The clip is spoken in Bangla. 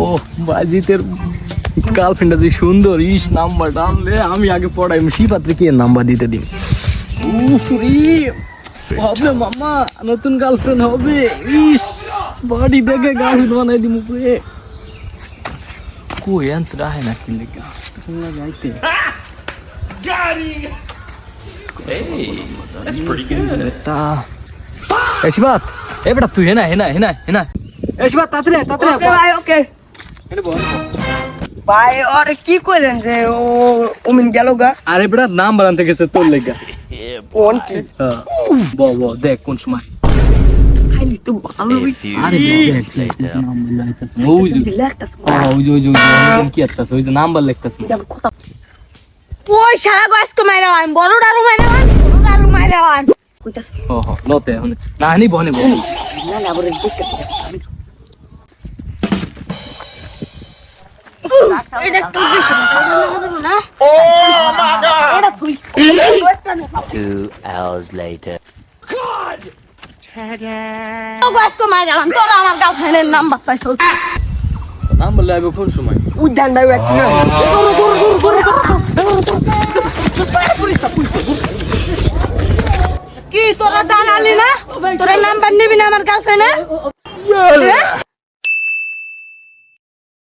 ও বাজিতের গার্লফ্রেন্ডটা যে সুন্দর, ইস নাম্বারটা আনলে আমি আগে পড়াই শিপাত্রে কে নাম্বার দিতে দিন। হবে মামা, নতুন গার্লফ্রেন্ড হবে, ইস বাড়ি দেখে গার্লফ্রেন্ড বানাই দিম উপরে। কই আনতে রাহে না কি লেগে যাইতে। শিবাত এ বেটা তুই হেনা হেনা হেনা হেনা এ শিবাত তাড়াতাড়ি তাড়াতাড়ি। ওকে ভাই ওকে ভাই। আর কি করেন যে ও ওমিন গেল গা? আরে বেটা নাম বানাতে গেছে তোর লেগা। কোন কি ব দেখ কোন সময়। খাইলি তো ভালো হইছে। আরে দেখ নাম লাইতাছে ওই যে লাগতাছে কি আত্তাছে ওই যে নাম্বার লিখতাছে। কথা ওই শালা গাছ কো মাইরা আন বড় ডালু মাইরা আন বড় ডালু মাইরা আন কইতাছ। লতে না নি বনে না না বড় দেখতে এটা তো বেশি না। ও মা গড এটা তুই 2 hours later. ও গাছ কো মাইরা আন তোরা আমার গার্লফ্রেন্ডের নাম্বার চাইছো। নাম্বার লাগবে কোন সময়? উদ্যান ভাই একটা কি তোরা দালালি না? তোরা নাম্বার নিবি না আমার গার্লফ্রেন্ডের?